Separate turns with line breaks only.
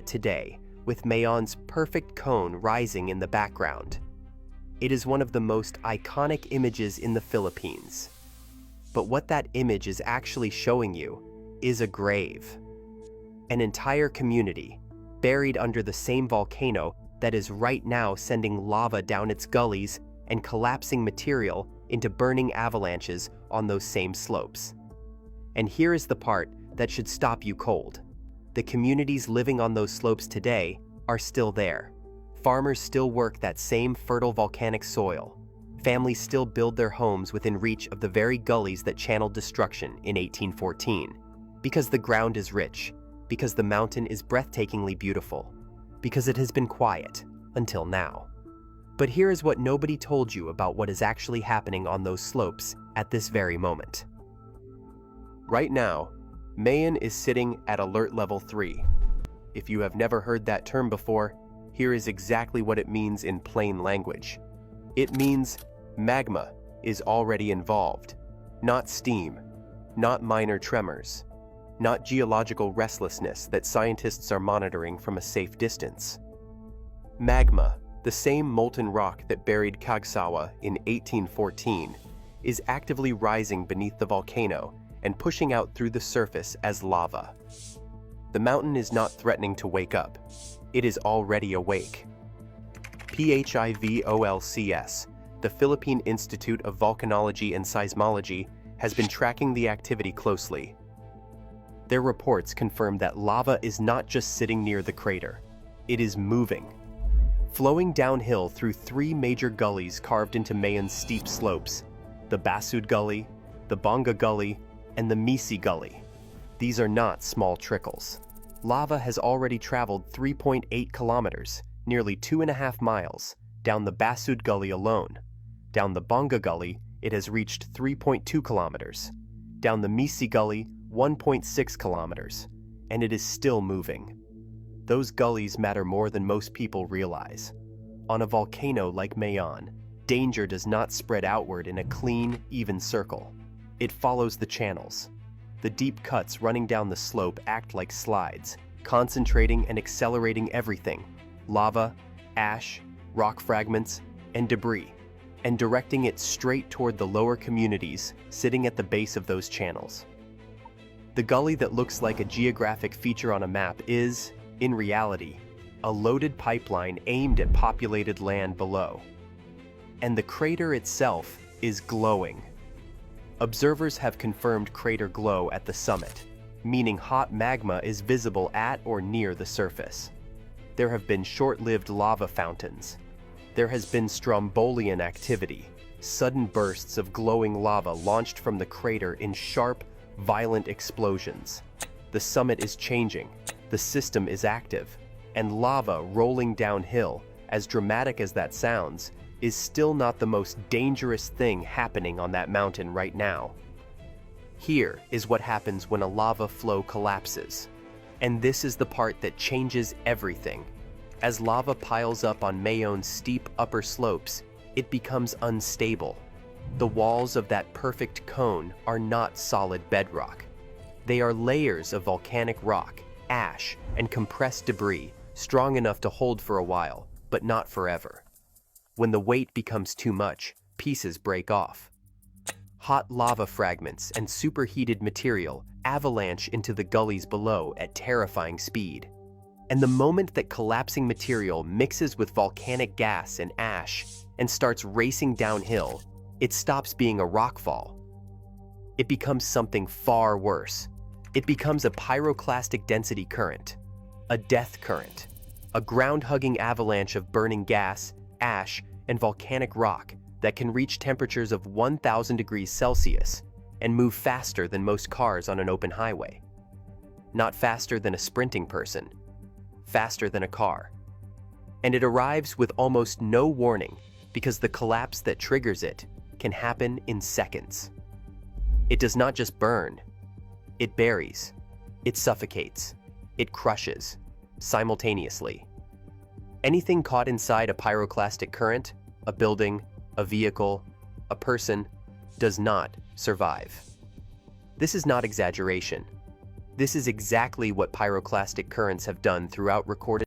today, with Mayon's perfect cone rising in the background. It is one of the most iconic images in the Philippines. But what that image is actually showing you is a grave. An entire community, buried under the same volcano that is right now sending lava down its gullies and collapsing material into burning avalanches on those same slopes. And here is the part that should stop you cold. The communities living on those slopes today are still there. Farmers still work that same fertile volcanic soil. Families still build their homes within reach of the very gullies that channeled destruction in 1814. Because the ground is rich, because the mountain is breathtakingly beautiful, because it has been quiet until now. But here is what nobody told you about what is actually happening on those slopes at this very moment. Right now, Mayon is sitting at alert level 3. If you have never heard that term before, here is exactly what it means in plain language. It means magma is already involved, not steam, not minor tremors, not geological restlessness that scientists are monitoring from a safe distance. Magma, the same molten rock that buried Kagsawa in 1814, is actively rising beneath the volcano and pushing out through the surface as lava. The mountain is not threatening to wake up. It is already awake. PHIVOLCS, the Philippine Institute of Volcanology and Seismology, has been tracking the activity closely. Their reports confirm that lava is not just sitting near the crater. It is moving. Flowing downhill through 3 major gullies carved into Mayon's steep slopes, the Basud Gully, the Bonga Gully, and the Misi Gully. These are not small trickles. Lava has already traveled 3.8 kilometers, nearly 2.5 miles, down the Basud Gully alone. Down the Bonga Gully, it has reached 3.2 kilometers. Down the Misi Gully, 1.6 kilometers. And it is still moving. Those gullies matter more than most people realize. On a volcano like Mayon, danger does not spread outward in a clean, even circle. It follows the channels. The deep cuts running down the slope act like slides, concentrating and accelerating everything: lava, ash, rock fragments, and debris, and directing it straight toward the lower communities sitting at the base of those channels. The gully that looks like a geographic feature on a map is, in reality, a loaded pipeline aimed at populated land below. And the crater itself is glowing. Observers have confirmed crater glow at the summit, meaning hot magma is visible at or near the surface. There have been short-lived lava fountains. There has been strombolian activity, sudden bursts of glowing lava launched from the crater in sharp, violent explosions. The summit is changing, the system is active, and lava rolling downhill, as dramatic as that sounds, is still not the most dangerous thing happening on that mountain right now. Here is what happens when a lava flow collapses. And this is the part that changes everything. As lava piles up on Mayon's steep upper slopes, it becomes unstable. The walls of that perfect cone are not solid bedrock. They are layers of volcanic rock, ash, and compressed debris, strong enough to hold for a while, but not forever. When the weight becomes too much, pieces break off. Hot lava fragments and superheated material avalanche into the gullies below at terrifying speed. And the moment that collapsing material mixes with volcanic gas and ash and starts racing downhill, it stops being a rockfall. It becomes something far worse. It becomes a pyroclastic density current, a death current, a ground-hugging avalanche of burning gas, ash, and volcanic rock that can reach temperatures of 1,000 degrees Celsius and move faster than most cars on an open highway. Not faster than a sprinting person, faster than a car. And it arrives with almost no warning because the collapse that triggers it can happen in seconds. It does not just burn, it buries, it suffocates, it crushes, simultaneously. Anything caught inside a pyroclastic current, a building, a vehicle, a person, does not survive. This is not exaggeration. This is exactly what pyroclastic currents have done throughout recorded